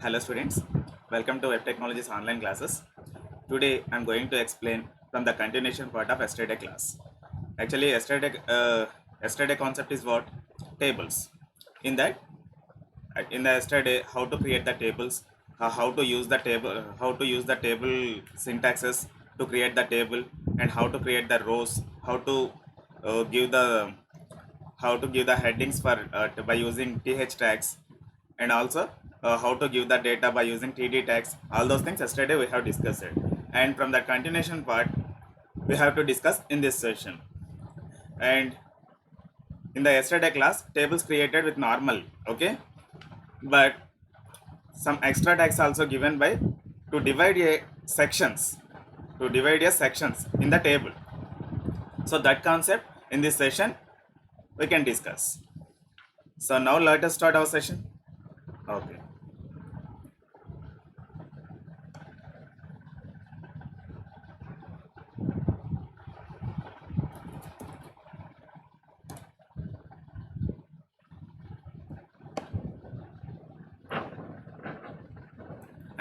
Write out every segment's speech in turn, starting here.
Hello students, welcome to Web Technologies online classes. Today I am going to explain from the continuation part of yesterday class. Actually yesterday concept is what? Tables. In that in the yesterday how to create the tables, how to use the table syntaxes to create the table, and how to create the rows, uh, give the how to give the headings for by using th tags, and also how to give the data by using td tags. All those things yesterday we have discussed it, and from that continuation part we have to discuss in this session. And in the yesterday class, tables created with normal, okay, but some extra tags also given by to divide a sections, in the table. So that concept in this session we can discuss. So now let us start our session. Okay.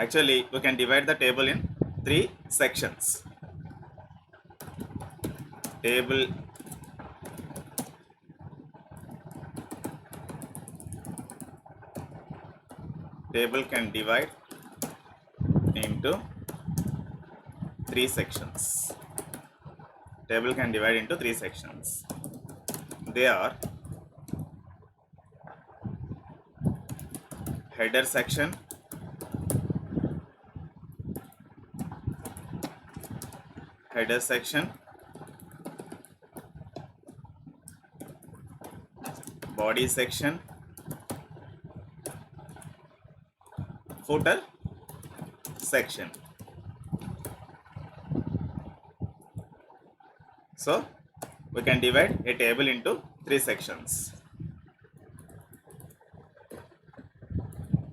Actually, we can divide the table in three sections. Table can divide into three sections. Table can divide into three sections. They are header section, body section, footer section. So we can divide a table into three sections: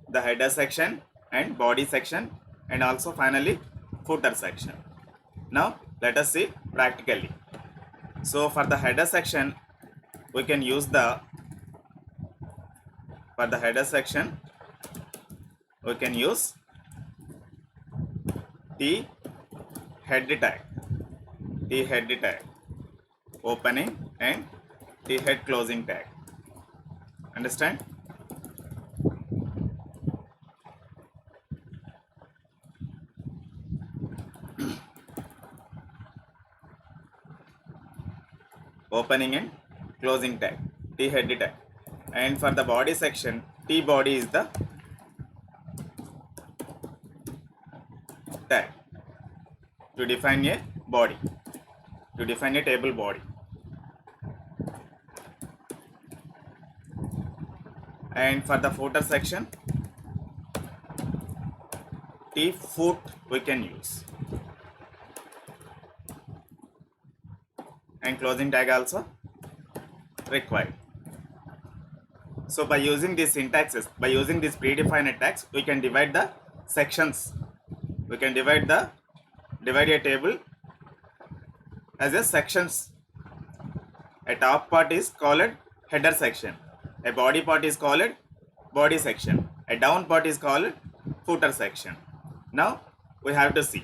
the header section and body section, and also finally footer section. Now let us see practically. So for the header section we can use the t head tag opening and t head closing tag. Understand? Opening and closing tag, t head tag. And for the body section, t body is the tag to define a body, to define a table body. And for the footer section, t foot we can use, and closing tag also required. So by using these syntaxes, by using these predefined tags, we can divide the sections. We can divide a table as a sections. A top part is called header section. A body part is called body section. A down part is called footer section. Now we have to see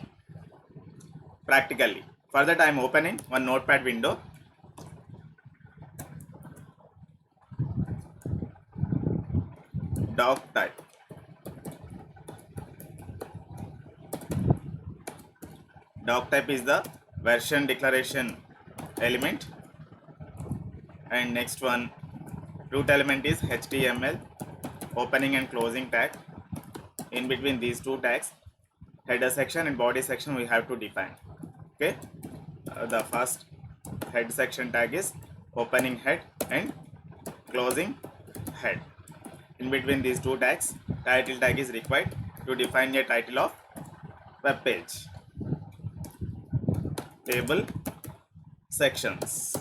practically. For that I am opening one notepad window. Doc type. Doc type is the version declaration element, and next one root element is HTML opening and closing tag. In between these two tags, header section and body section we have to define. Okay, the first head section tag is opening head and closing head. In between these two tags, title tag is required to define a title of web page. Table sections.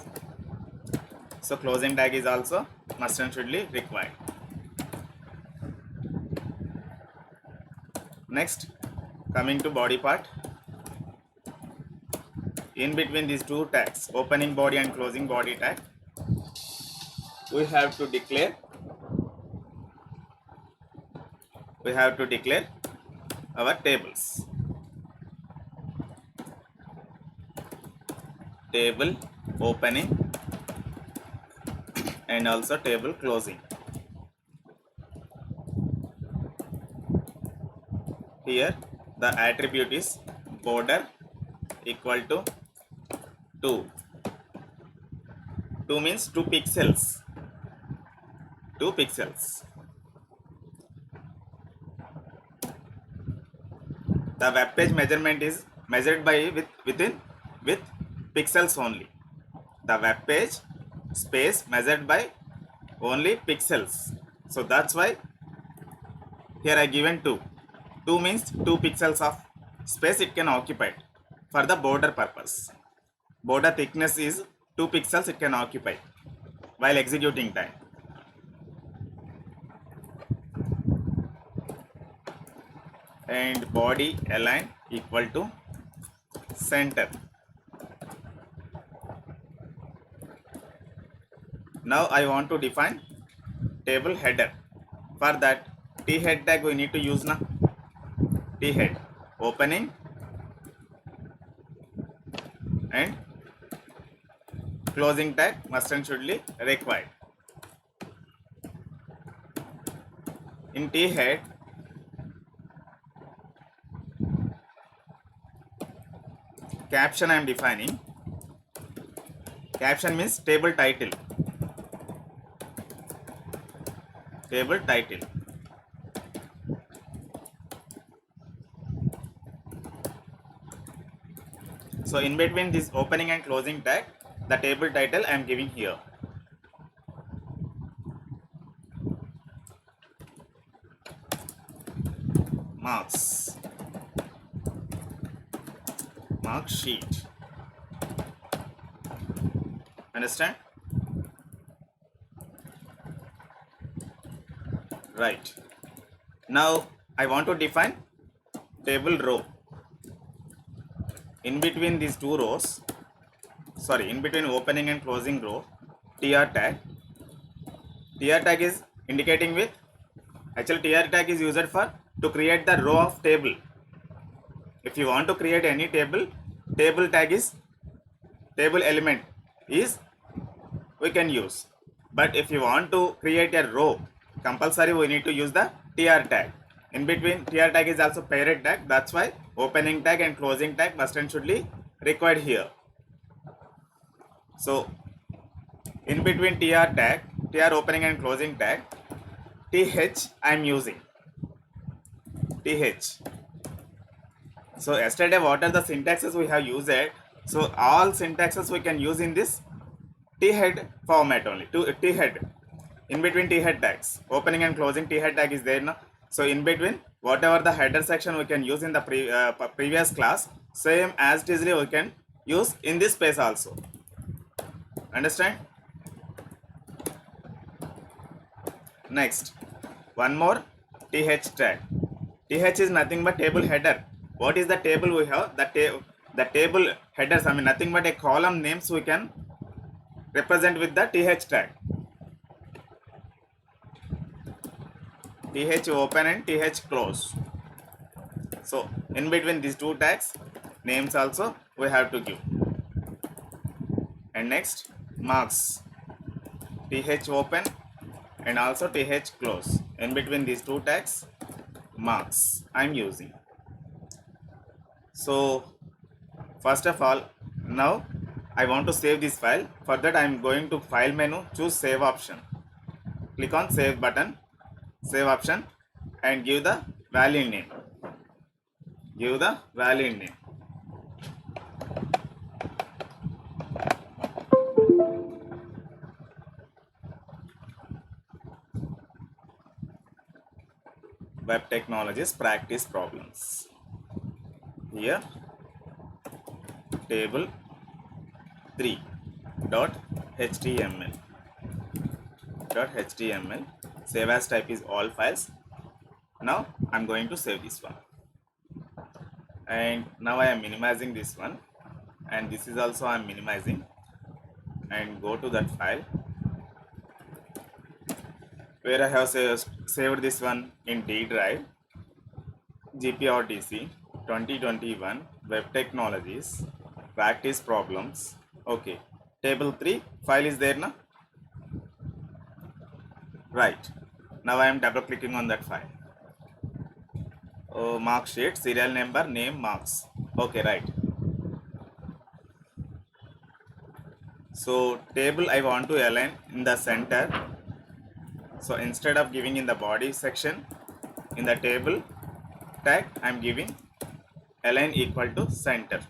So closing tag is also must and should be required. Next, coming to body part. In between these two tags, opening body and closing body tag, we have to declare we have to declare our tables. Table opening and also table closing. Here the attribute is border equal to 2. 2 means 2 pixels. 2 pixels. The web page measurement is measured by with pixels only. The web page space measured by only pixels. So that's why here I given 2. 2 means 2 pixels of space it can occupy for the border purpose. Border thickness is 2 pixels it can occupy while executing time. And body align equal to center. Now I want to define table header. For that t head tag we need to use now. T head opening and closing tag must and should be required. In T head caption I am defining. Caption means table title. Table title. So in between this opening and closing tag, the table title I am giving here. Marks. Mark sheet. Understand? Right. Now I want to define table row. In between these two rows, in between opening and closing row, tr tag. Tr tag is indicating with, actually tr tag is used for to create the row of table. If you want to create any table, table tag is table element is we can use. But if you want to create a row, compulsory we need to use the tr tag. In between tr tag is also parent tag. That's why opening tag and closing tag must and should be required here. So in between tr tag, tr opening and closing tag, th I am using. Th. So yesterday what are the syntaxes we have used? So all syntaxes we can use in this t head format only. To t head. In between t head tags, opening and closing t head tag is there now. So in between whatever the header section we can use in the previous class, same as it is we can use in this space also. Understand? Next, one more th tag. Th is nothing but table header. What is the table we have? The table headers, I mean nothing but a column names we can represent with the th tag. th open and th close. So in between these two tags, names also we have to give. And next, marks. Th open and also th close. In between these two tags, marks I am using. So first of all, now I want to save this file. For that I am going to file menu, choose save option. Click on save button, save option, and give the value name. Give the value name. Web technologies practice problems. Here table 3.html. Save as type is all files. Now I'm going to save this one, and now I am minimizing this one, and this is also I am minimizing, and go to that file where I have saved this one in D drive. GPRTC 2021 Web Technologies Practice Problems. Okay, table 3 file is there now. Right, now I am double clicking on that file. Mark sheet, serial number, name, marks. Okay, right. So table I want to align in the center. So instead of giving in the body section, in the table tag I am giving align equal to center.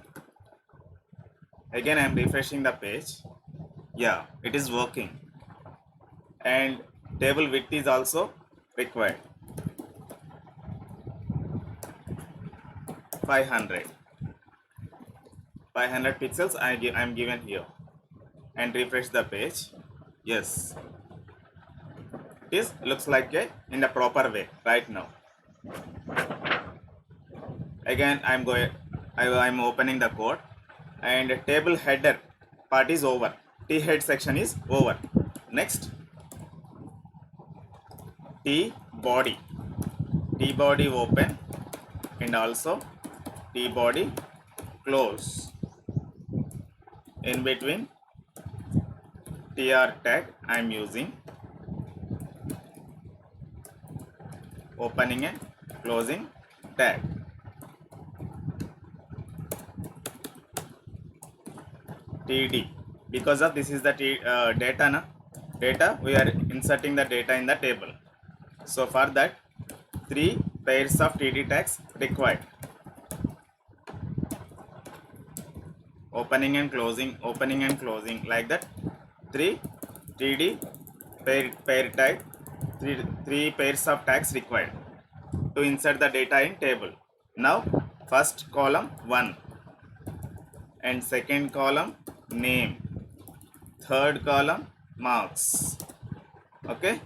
Again I am refreshing the page. Yeah, it is working. And table width is also required. 500 pixels I am given here, and refresh the page. Yes, it looks like a in the proper way right now. Again I'm opening the code, and table header part is over. T head section is over. Next, T body open, and also T body close. In between TR tag I am using opening and closing tag. TD, because of this is the data we are inserting the data in the table. So for that 3 pairs of TD tags required. Opening and closing like that. 3 TD pair tag, 3 pairs of tags required to insert the data in table. Now first column 1, and second column name, third column marks. Okay,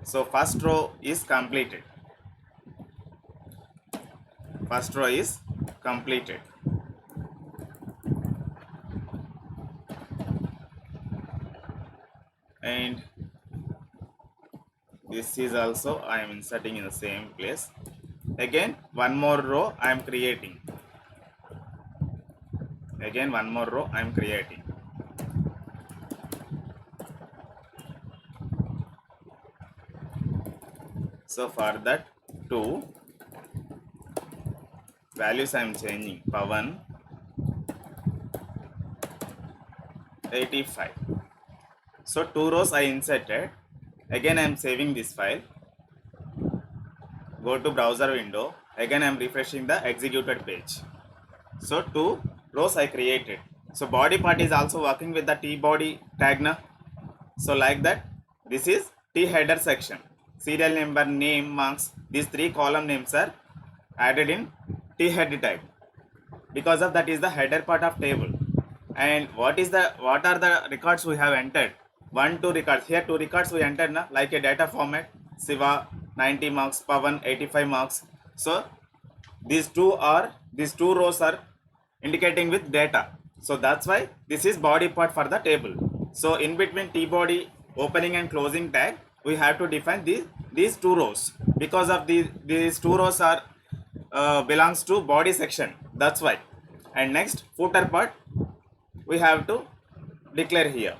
so first row is completed. And this is also I am inserting in the same place. Again one more row I am creating. So for that 2 values I am changing. Pawan 85. So 2 rows I inserted. Again I am saving this file. Go to browser window. Again I am refreshing the executed page. So 2 rows I created. So body part is also working with the T body tag now. So like that, this is T header section. Serial number, name, marks. These 3 column names are added in T head tag. Because of that is the header part of table. And what are the records we have entered? 1, 2 records. Here 2 records we entered na, like a data format. Siva 90 marks, Pavan 85 marks. So these two rows are indicating with data. So that's why this is body part for the table. So in between T body opening and closing tag, we have to define these 2 rows, because of these 2 rows are belongs to body section. That's why. And next footer part we have to declare here.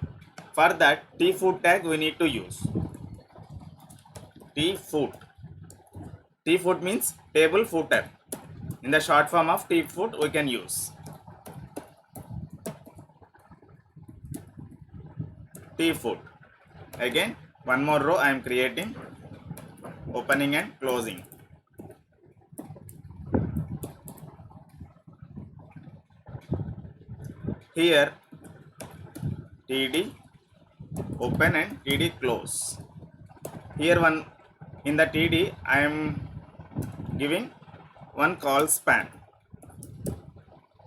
For that T foot tag we need to use. T foot means table footer. In the short form of T foot we can use. T foot. Again one more row I am creating, opening and closing. Here TD open and TD close. Here one in the TD I am giving one call span.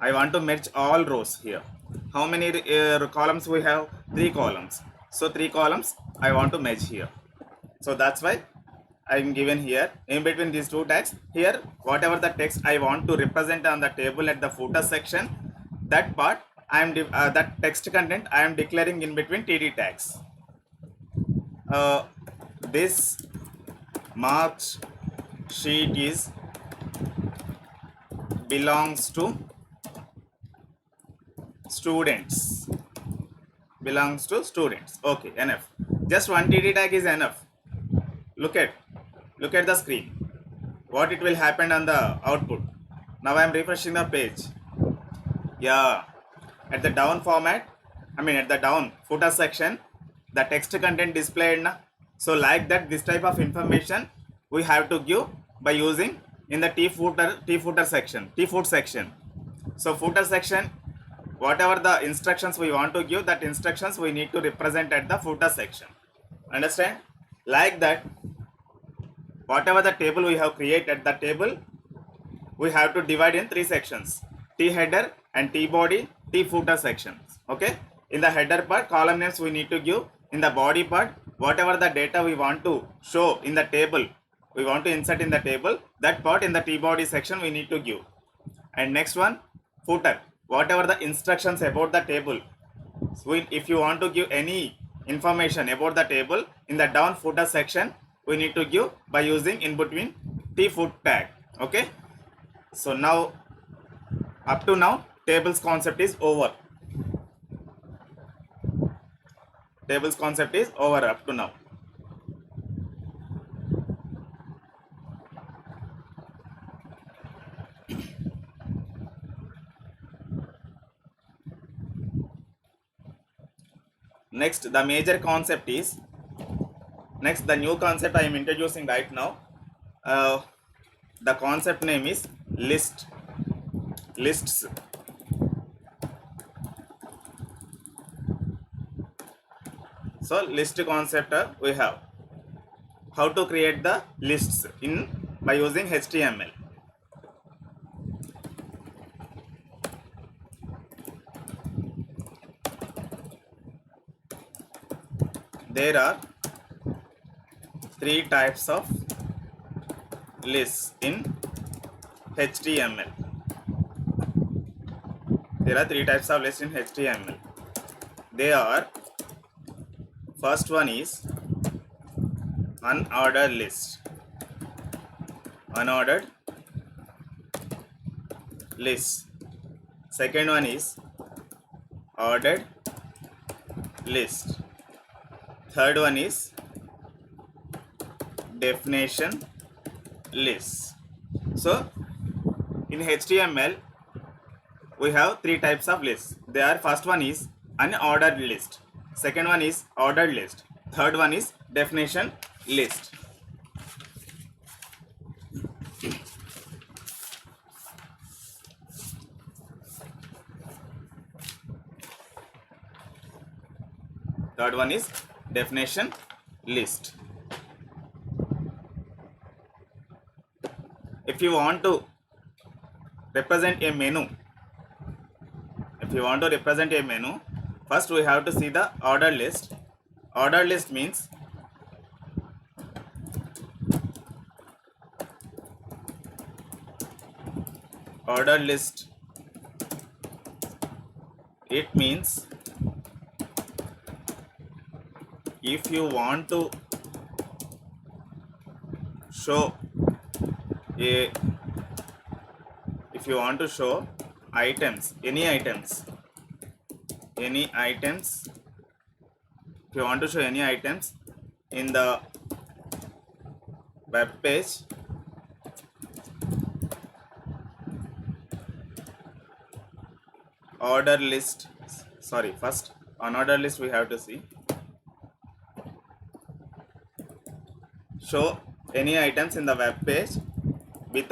I want to merge all rows here. How many columns we have? 3 columns. So 3 columns I want to merge here. So that's why I am given here in between these 2 tags. Here whatever the text I want to represent on the table at the footer section, that part I am that text content I am declaring in between TD tags. This March sheet is belongs to students. Belongs to students. Okay, enough. Just one TD tag is enough. Look at the screen. What it will happen on the output. Now I am refreshing the page. Yeah, at the down format, at the down footer section, the text content displayed. So like that, this type of information we have to give by using in the T footer section. So footer section, whatever the instructions we want to give, that instructions we need to represent at the footer section. Understand? Like that, whatever the table we have created, the table we have to divide in 3 sections: T header and T body, T footer sections. Okay, in the header part, column names we need to give. In the body part, whatever the data we want to show in the table, we want to insert in the table, that part in the T body section we need to give. And next one, footer, whatever the instructions about the table. So if you want to give any information about the table in the down footer section, we need to give by using in between T foot tag. Okay, so now up to now tables concept is over. Tables concept is over up to now. Next, the major concept is, the new concept I am introducing right now. The concept name is lists. So list concept we have. How to create the lists by using HTML. There are 3 types of lists in HTML. There are 3 types of lists in HTML. They are, first one is unordered list. Unordered list. Second one is ordered list. Third one is definition list. So in HTML we have 3 types of lists. They are, first one is unordered list, second one is ordered list, third one is definition list. Third one is definition list. If you want to represent a menu, first we have to see the ordered list. Ordered list means it means if you want to show items, any items, if you want to show any items in the web page, first unordered list we have to see. Show any items in the web page with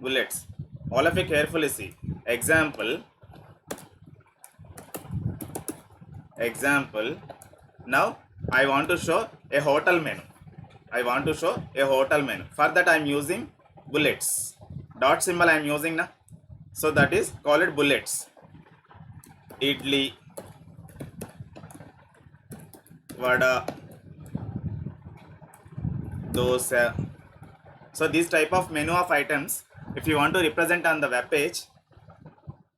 bullets. All of you carefully see. Example. Now I want to show a hotel menu. For that I am using bullets. Dot symbol I am using now. So that is called bullets. Idli, vada, dosa. So this type of menu of items, if you want to represent on the web page,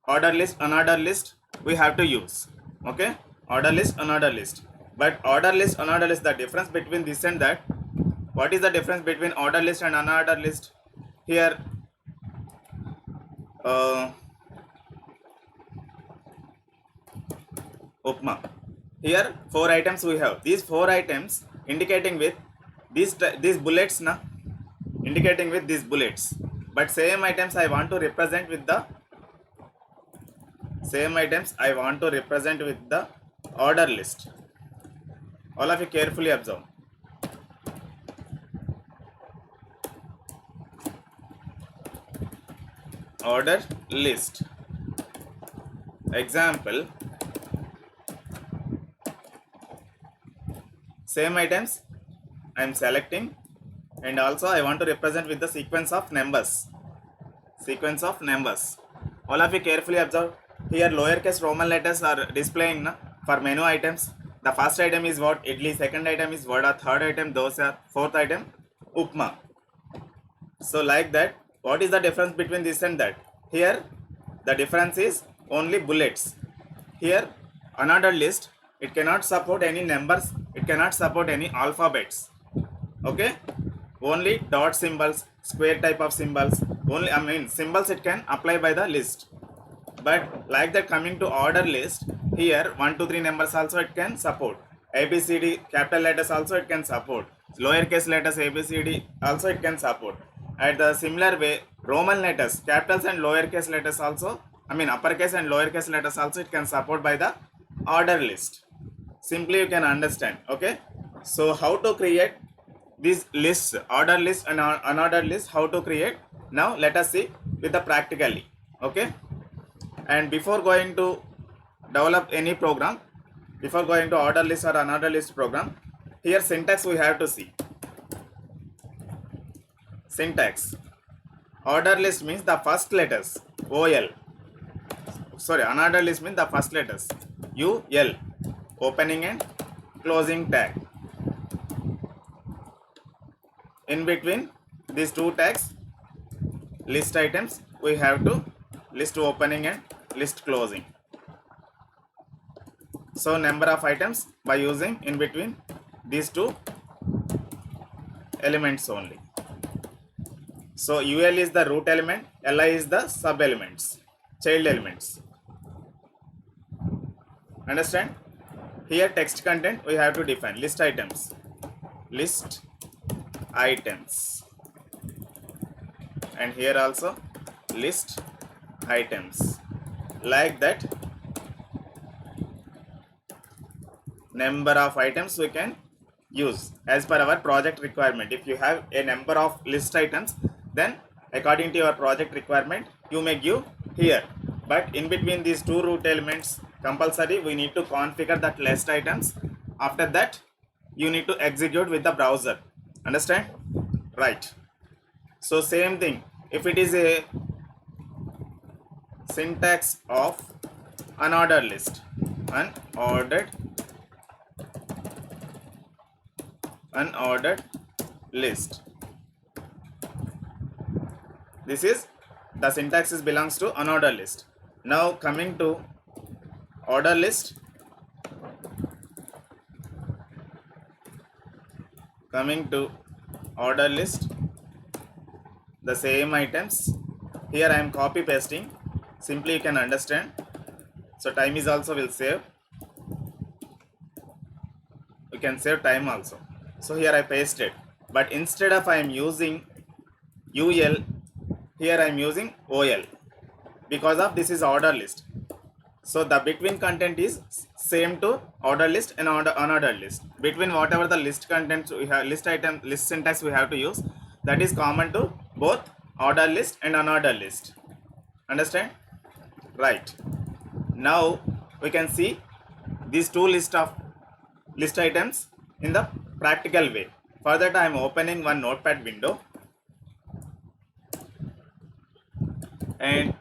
ordered list, unordered list, we have to use. Okay, order list, unordered list. But order list, unordered list, the difference between this and that. What is the difference between order list and unordered list? Here, Upma. Here, 4 items we have. These 4 items indicating with these bullets, na, indicating with these bullets. But same items I want to represent with the order list. All of you carefully observe. Order list. Example, same items I am selecting, and also I want to represent with the sequence of numbers. All of you carefully observe. Here lowercase Roman letters are displaying, na, for menu items. The first item is what? Idli. Second item is vada. Third item dosa. Fourth item upma. So like that, what is the difference between this and that? Here the difference is only bullets. Here another list, it cannot support any numbers, it cannot support any alphabets. Okay, only dot symbols, square type of symbols, only symbols it can apply by the list. But like that, coming to order list, here 1 2 3 numbers also it can support. ABCD capital letters also it can support. Lowercase letters ABCD also it can support. At the similar way, Roman letters, capitals and lowercase letters also, uppercase and lowercase letters also it can support by the order list. Simply you can understand. Okay, so how to create these lists, order list and unordered list, how to create? Now let us see with the practically. Okay, and before going to develop any program, before going to order list or unordered list program, here syntax we have to see. Syntax. Order list means the first letters OL. Sorry, unordered list means the first letters UL. Opening and closing tag. In between these two tags, list items, we have to list opening and list closing. So number of items by using in between these two elements only. So UL is the root element, LI is the sub elements, child elements. Understand? Here text content we have to define list items. And here also list items. Like that, number of items we can use as per our project requirement. If you have a number of list items, then according to your project requirement you may give here. But in between these two root elements, compulsory we need to configure that list items. After that you need to execute with the browser. Understand? Right. So same thing, if it is a syntax of unordered list, unordered list, this is the syntax is belongs to unordered list. Now coming to order list, the same items, here I am copy pasting, simply you can understand, so time is also will save, you can save time also. So here I pasted, but instead of I am using UL, here I am using OL, because of this is order list. So the between content is same to order list and unordered list. Between whatever the list contents we have, list syntax we have to use, that is common to both order list and unordered list. Understand? Right. Now we can see these two list items in the practical way. For that I am opening one notepad window, and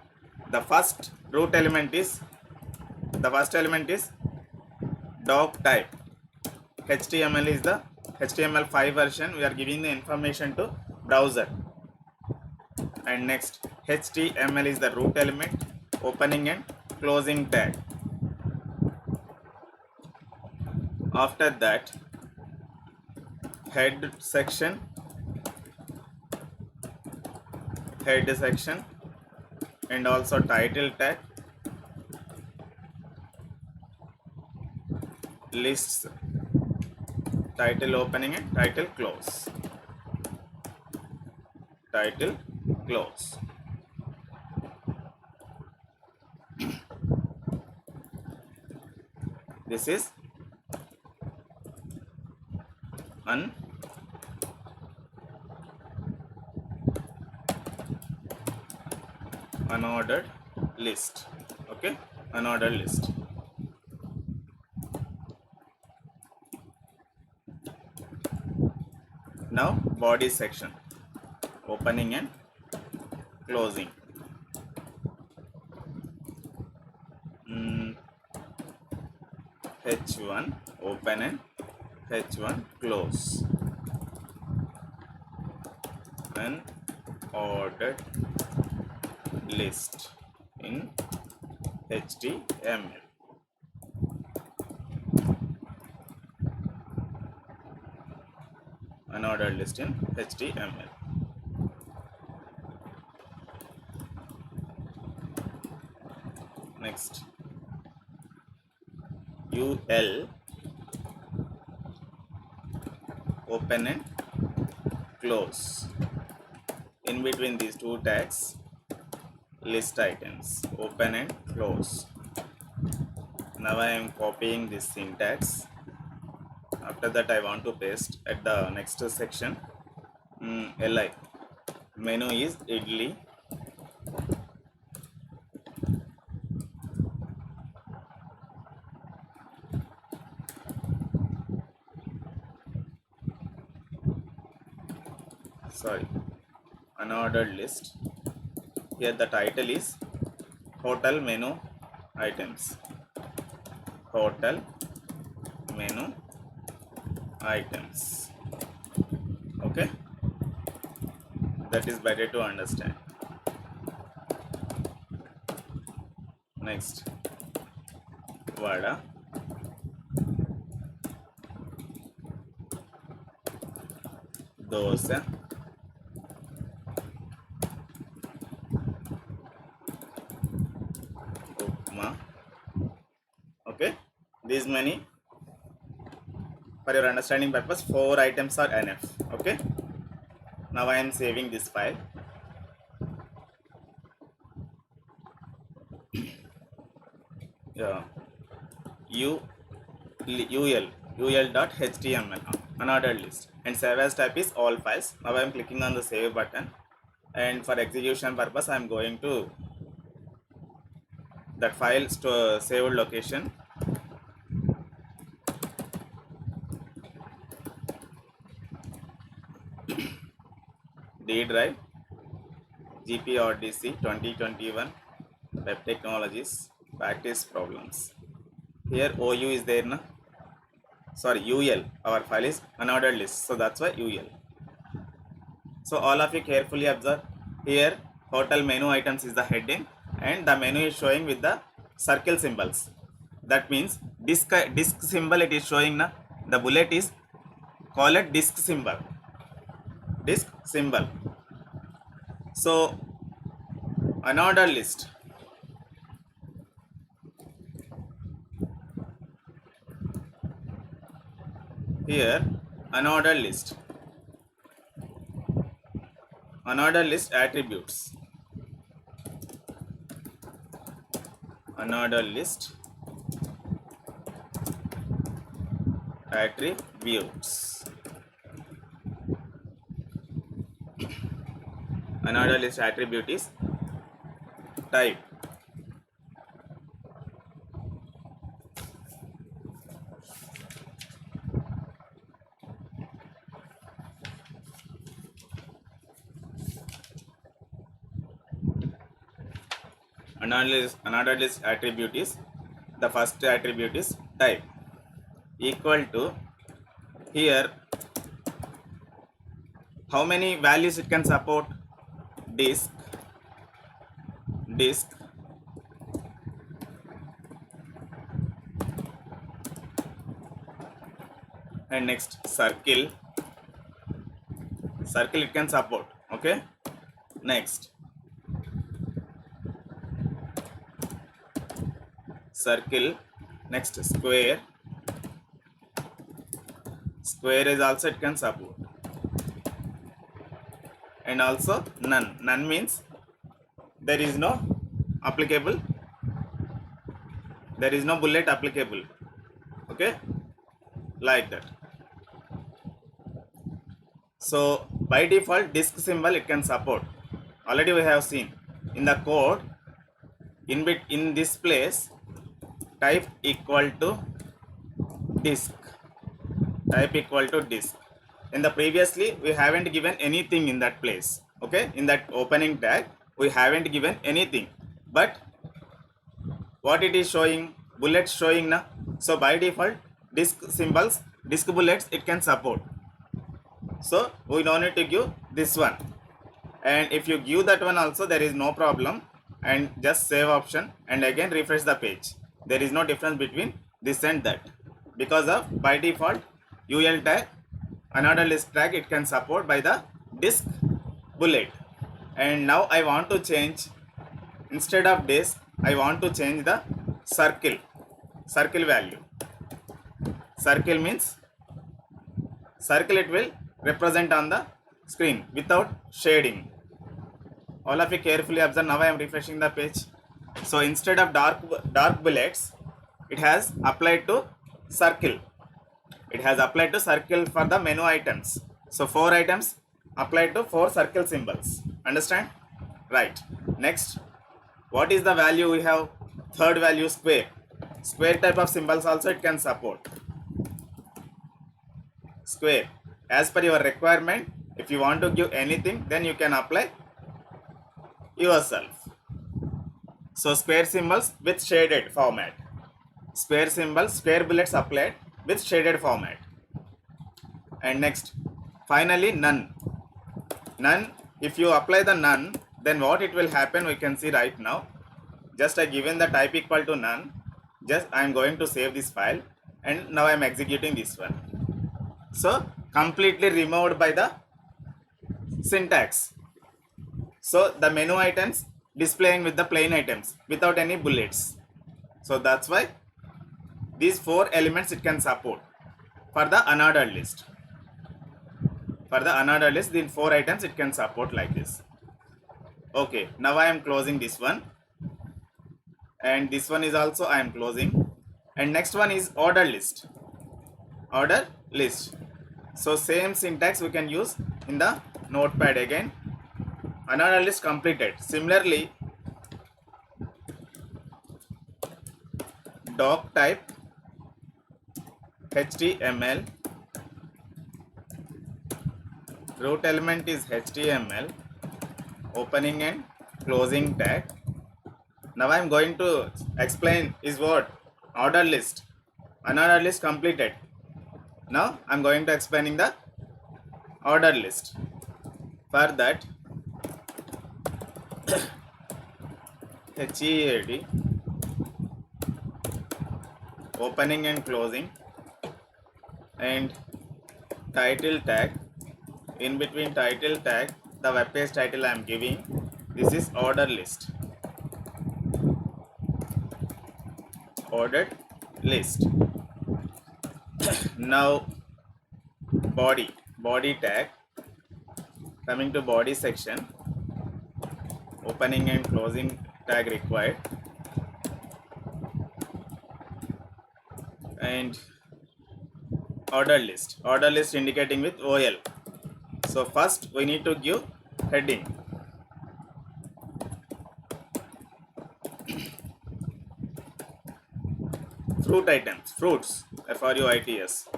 the first element is doc type. HTML is the HTML5 version, we are giving the information to browser. And next HTML is the root element, opening and closing tag. After that, head section, and also title tag, lists, title opening and title close. Title close. This is unordered list. Okay, unordered list. Now body section, opening and closing. H1 open and H1 close. Unordered list in HTML. Unordered list in HTML. Next, UL open and close. In between these two tags, list items, open and close. Now I am copying this syntax. After that I want to paste at the next section. Li menu is idli. Sorry, unordered list. Here the title is hotel menu items. Hotel menu items. Okay, that is better to understand. Next, vada, dosa, upma. Okay, these many, for your understanding purpose, 4 items are enough. Okay, now I am saving this file. Yeah, ul.html, unordered list, and save as type is all files. Now I am clicking on the save button, and for execution purpose I am going to that file saved location. D drive, GPRDC 2021 Web Technologies practice problems. Here OU is there, na? Sorry, UL. Our file is unordered list, so that's why UL. So all of you carefully observe. Here hotel menu items is the heading, and the menu is showing with the circle symbols. That means disk symbol it is showing, na? The bullet is call it disk symbol. Disk symbol. So unordered list. Here unordered list. Unordered list attributes. Unordered list attributes. Unordered list attribute is type. Unordered list attribute is, the first attribute is type, equal to, here how many values it can support? Disk, and next circle it can support. Okay, next circle, next square is also it can support, and also none means there is no applicable, there is no bullet applicable. Okay, like that. So by default disk symbol it can support, already we have seen in the code. In this place type equal to disk, type equal to disk. In the previously we haven't given anything in that place. Okay, in that opening tag we haven't given anything, but what it is showing, bullets showing na. So by default disk symbols, disk bullets it can support, so we don't need to give this one. And if you give that one also there is no problem, and just save option and again refresh the page. There is no difference between this and that, because of by default ul tag, another list tag it can support by the disk bullet. And now I want to change, instead of disk I want to change the circle value. Circle means circle it will represent on the screen without shading. All of you carefully observe. Now I am refreshing the page. So instead of dark bullets, it has applied to circle. It has applied to circle for the menu items. So 4 items applied to 4 circle symbols. Understand? Right. Next, what is the value we have? Third value, square. Square type of symbols also it can support. Square. As per your requirement, if you want to give anything, then you can apply yourself. So square symbols with shaded format. Square symbols, square bullets applied with shaded format. And next, finally none. None, if you apply the none, then what it will happen we can see right now. Just I given the type equal to none. Just I am going to save this file, and now I am executing this one. So completely removed by the syntax. So the menu items displaying with the plain items without any bullets. So that's why these 4 elements it can support for the unordered list. For the unordered list, these 4 items it can support like this. Okay, now I am closing this one, and this one is also I am closing. And next one is order list. Order list. So same syntax we can use in the notepad again. Another list completed. Similarly, doc type HTML, root element is HTML, opening and closing tag. Now I am going to explain is what order list. Another list completed. Now I am going to explaining the order list. For that, HEAD, opening and closing, and title tag. In between title tag, the web page title I am giving. This is order list. Ordered list. Now body tag. Coming to body section, opening and closing tag required, and order list indicating with OL. So first we need to give heading. Fruit items, fruits, FRUITS,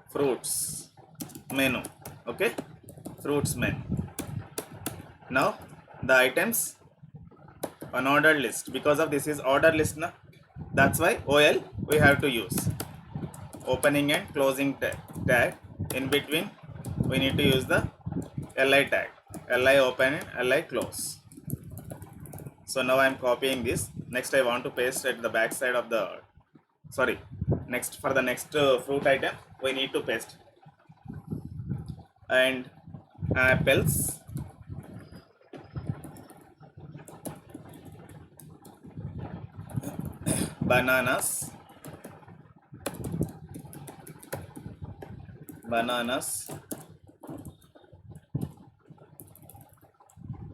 fruits menu. Okay, fruits menu. Now the items unordered list, because of this is order list na, that's why OL we have to use. Opening and closing tag, in between we need to use the LI tag, LI open and LI close. So now I am copying this. Next I want to paste at the back side of the, next for the next fruit item we need to paste, and apples, bananas,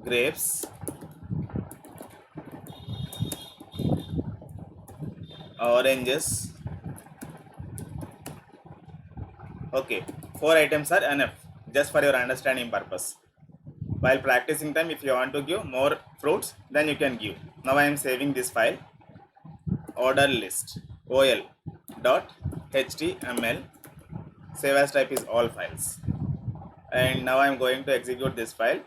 grapes, oranges. Okay, 4 items are enough just for your understanding purpose. While practicing time, if you want to give more fruits, then you can give. Now I am saving this file, order list ol dot html. Save as type is all files. And now I am going to execute this file,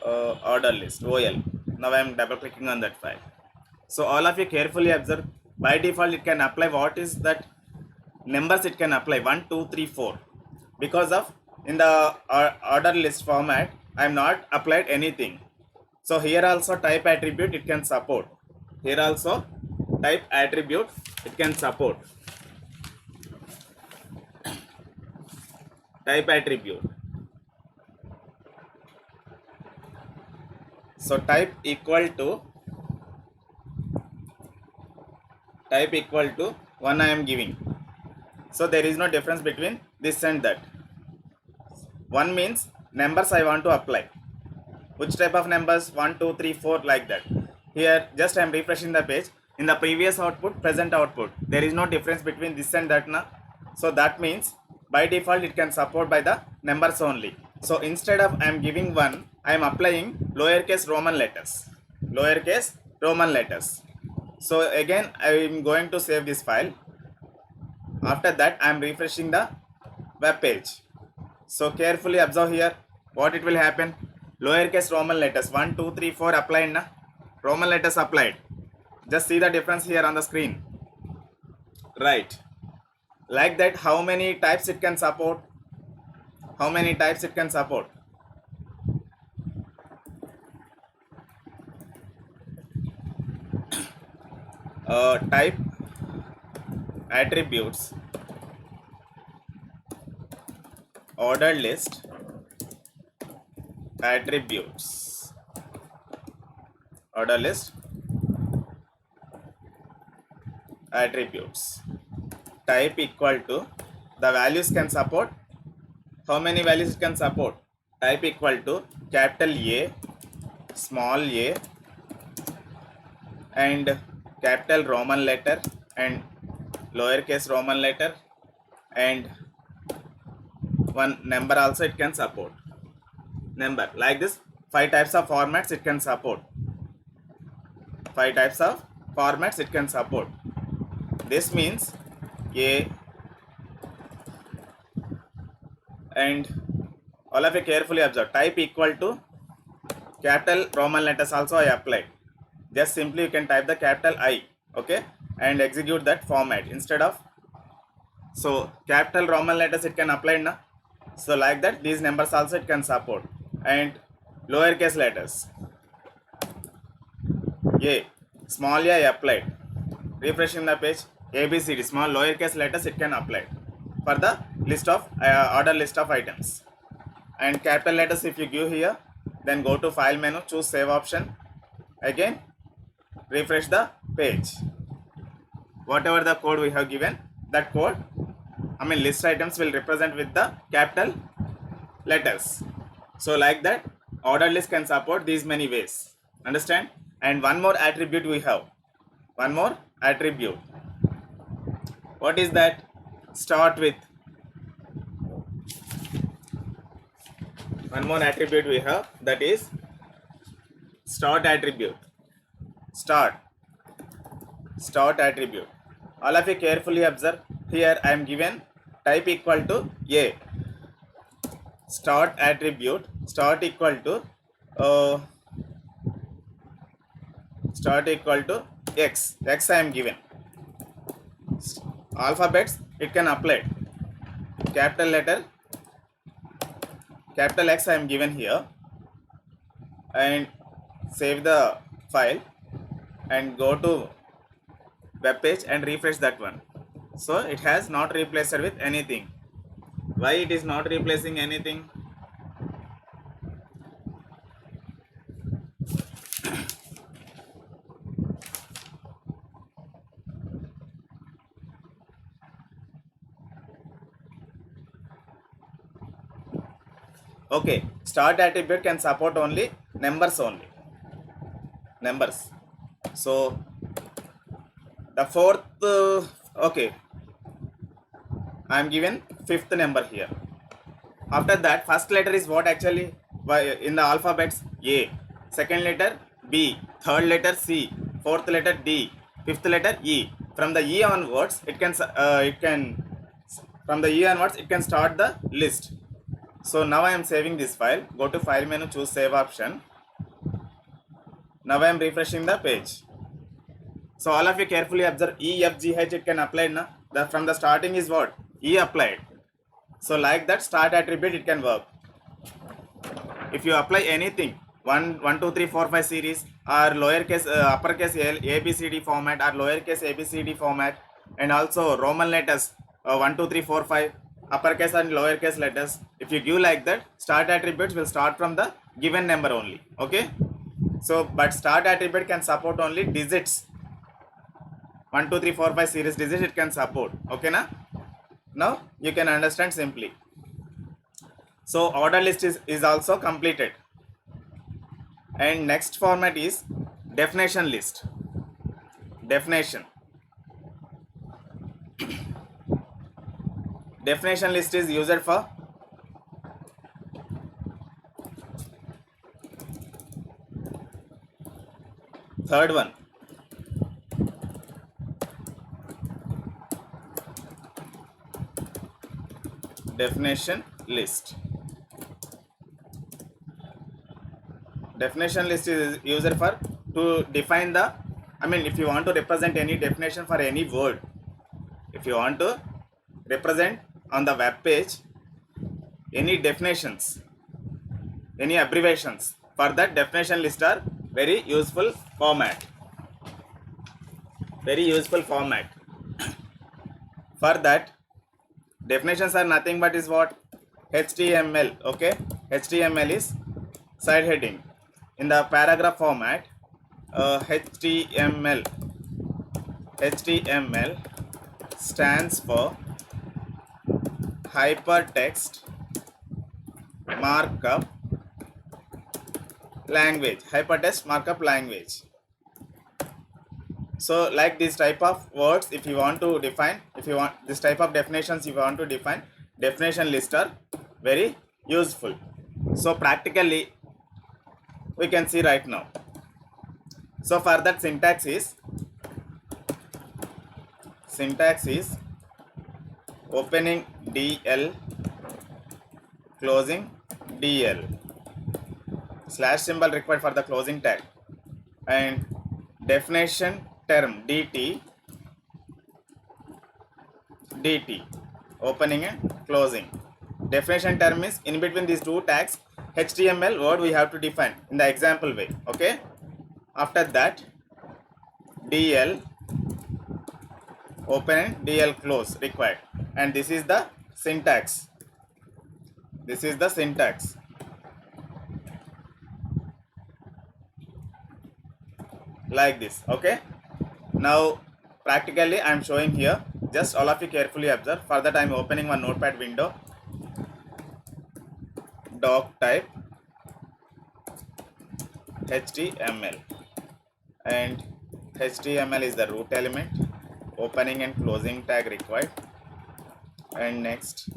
order list ol. Now I am double clicking on that file. So all of you carefully observe. By default, it can apply what is that numbers it can apply 1, 2, 3, 4. Because of in the order list format, I am not applied anything. So here also type attribute it can support. Here also type attribute it can support. Type attribute. So type equal to 1 I am giving. So there is no difference between this and that. 1 means numbers I want to apply. Which type of numbers? 1, 2, 3, 4 like that. Here just I am refreshing the page. In the previous output, present output, there is no difference between this and that now. So that means by default it can support by the numbers only. So instead of I am giving 1, I am applying lowercase Roman letters. Lowercase Roman letters. So again I am going to save this file. After that I am refreshing the web page. So carefully observe here what it will happen. Lowercase Roman letters 1, 2, 3, 4 applied na? Roman letters applied. Just see the difference here on the screen. Right. Like that, how many types it can support? How many types it can support? Type attributes, order list attributes, order list attributes, type equal to, the values can support, how many values it can support? Type equal to capital A, small a, and capital Roman letter and lowercase Roman letter, and one number also it can support. Number like this, 5 types of formats it can support. 5 types of formats it can support. This means A, and all of you carefully observe, type equal to capital Roman letters also I applied. Just simply you can type the capital I, okay, and execute that format instead of, so capital Roman letters it can apply now. So like that, these numbers also it can support, and lowercase letters A, small a I applied. Refreshing the page, ABCD, small lowercase letters it can apply for the list of order list of items. And capital letters if you give here, then go to file menu, choose save option, again refresh the page. Whatever the code we have given, that code, I mean list items will represent with the capital letters. So like that, order list can support these many ways. Understand? And one more attribute we have. One more attribute. What is that? Start with. One more attribute we have, that is start attribute. Start attribute. All of you carefully observe. Here I am given type equal to A. Start attribute, start equal to X. X I am given. Alphabets it can apply. Capital letter, capital X I am given here, and save the file and go to web page and refresh that one. So it has not replaced with anything. Why it is not replacing anything? Okay, start attribute can support only numbers only. Numbers. So the fourth, okay, I am given fifth number here. After that, first letter is what actually in the alphabets? A. Second letter B. Third letter C. Fourth letter D. Fifth letter E. From the E onwards, it can from the E onwards it can start the list. So now I am saving this file. Go to file menu, choose save option. Now I am refreshing the page. So all of you carefully observe E, F, G, H. It can apply now. From the starting is what? E applied. So like that start attribute it can work. If you apply anything 1, 2, 3, 4, 5 series or lowercase uppercase A, B, C, D format or lowercase A, B, C, D format, and also Roman letters 1, 2, 3, 4, 5 uppercase and lowercase letters, if you give like that, start attributes will start from the given number only. Okay, so but start attribute can support only digits. 1, 2, 3, 4, 5 series digits it can support. Okay, now you can understand simply. So order list is also completed, and next format is definition list. Definition list is used for third one. Definition list. Definition list is used for to define the, if you want to represent any definition for any word, if you want to represent on the web page any definitions, any abbreviations, for that definition list are very useful format. Very useful format. For that, definitions are nothing but is what? HTML. Okay, HTML is side heading. In the paragraph format, HTML stands for hypertext markup language. Hypertext markup language. So like this type of words, if you want to define, if you want this type of definitions, if you want to define, definition list are very useful. So practically we can see right now. So for that syntax is opening DL, closing DL, slash symbol required for the closing tag, and definition term DT, opening and closing. Definition term is in between these two tags HTML word we have to define in the example way. Okay, after that DL open and DL close required, and this is the syntax. Like this. Okay, now practically I am showing here, just all of you carefully observe. For that I am opening one notepad window, doc type HTML, and HTML is the root element, opening and closing tag required, and next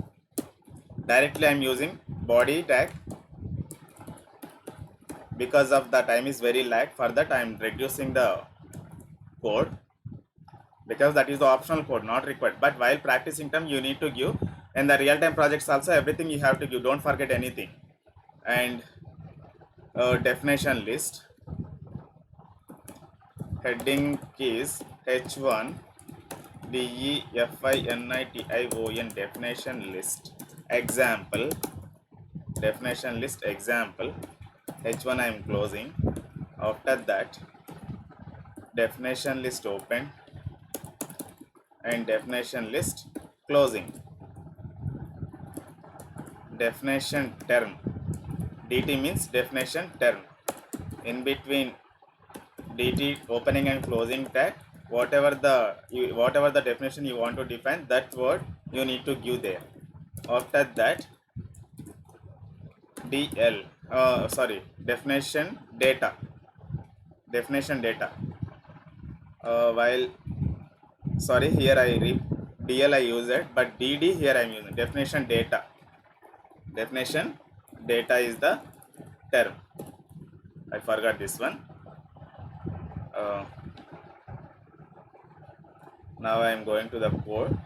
directly I am using body tag. Because of the time is very lag, for that I am reducing the code, because that is the optional code, not required. But while practicing time you need to give, and the real-time projects also everything you have to give, don't forget anything. And definition list, heading is H1 DEFINITION, definition list example, H1 I am closing. After that definition list open, and definition list closing. Definition term. DT means definition term. In between DT opening and closing tag, whatever the definition you want to define, that word you need to give there. After that, definition data. While sorry, here DL I use it, but DD here I am using definition data. Definition data is the term. I forgot this one. Now I am going to the code.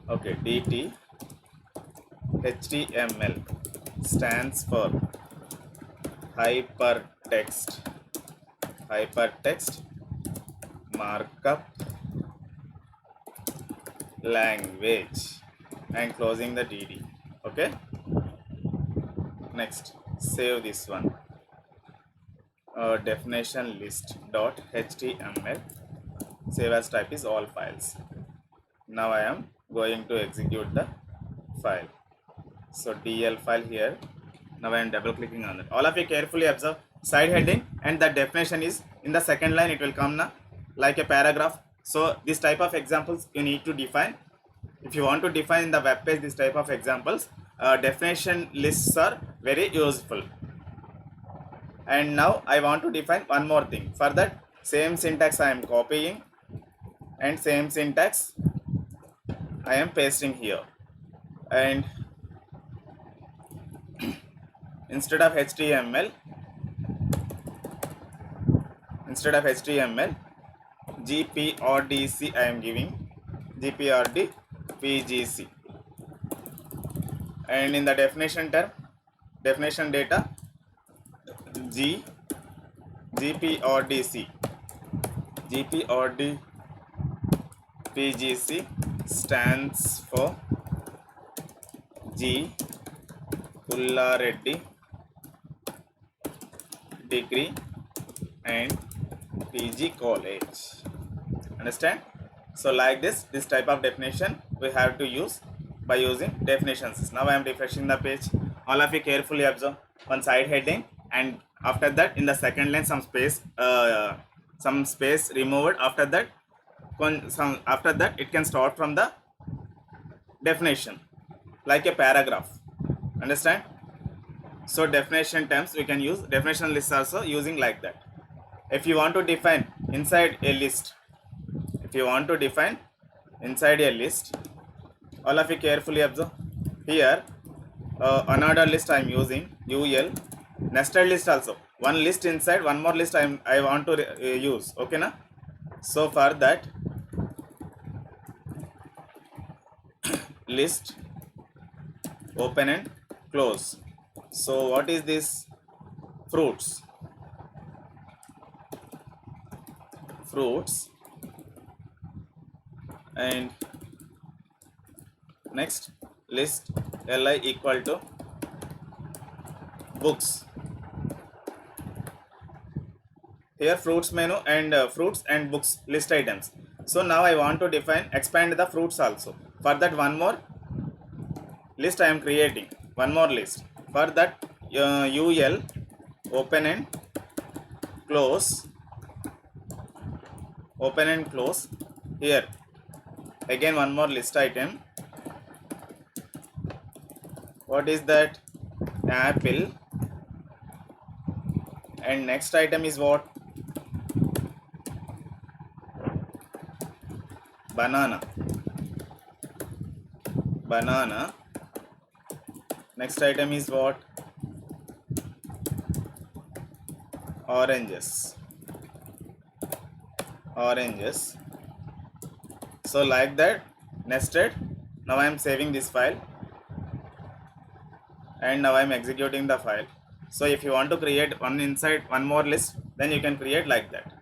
Okay, DT HTML stands for hypertext markup language, and closing the DD. Okay, next save this one. Definition list dot html, save as type is all files. Now I am going to execute the file. So DL file here. Now I am double clicking on it. All of you carefully observe side heading, and the definition is in the second line. It will come now like a paragraph. So this type of examples you need to define. If you want to define in the web page this type of examples, definition lists are very useful. And now I want to define one more thing. For that, same syntax I am copying, and same syntax I am pasting here. And instead of HTML, GPRDC I am giving, GPRD PGC. And in the definition term, definition data, GPRDC PGC stands for G Pullareddy degree and PG college. Understand? So like this type of definition we have to use by using definitions. Now I am refreshing the page. All of you carefully observe one side heading, and after that in the second line some space removed. After that it can start from the definition like a paragraph. Understand? So definition terms we can use, definition lists also using like that. If you want to define inside a list, all of you carefully observe here. Another list I am using UL, nested list also. One list inside one more list I want to use. Okay na? So for that, list open and close. So what is this? Fruits. And next list li equal to books. Here fruits menu and fruits and books list items. So now I want to expand the fruits also. For that one more list I am creating, one more list. For that UL open and close, here again one more list item. What is that? Apple. And next item is what? Banana. Next item is what? Oranges. So like that, nested. Now I am saving this file, and now I am executing the file. So if you want to create one inside one more list, then you can create like that.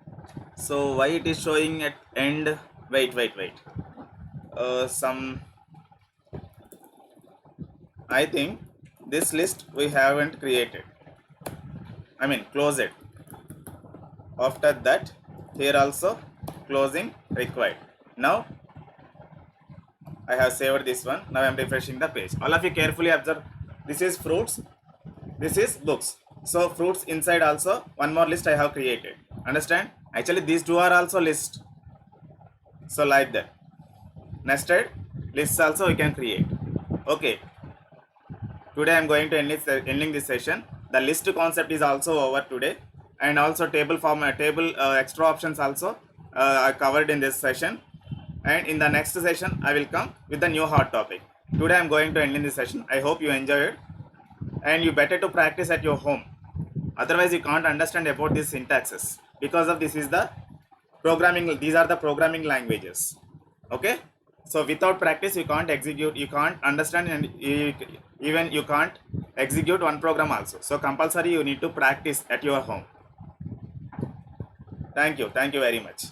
So why it is showing at end? Wait. I think this list we haven't created. I mean close it. After that, here also closing required. Now I have saved this one. Now I am refreshing the page. All of you carefully observe. This is fruits. This is books. So fruits inside also one more list I have created. Understand? Actually these two are also list. So like that. Nested lists also we can create. Okay. Today I am going to ending this session. The list concept is also over today, and also table extra options also are covered in this session. And in the next session I will come with the new hot topic. Today I am going to end in this session. I hope you enjoy it, and you better to practice at your home. Otherwise you can't understand about these syntaxes, because of this is the programming. These are the programming languages. Okay. So without practice you can't execute, you can't understand, and even you can't execute one program also. So compulsory you need to practice at your home. Thank you very much.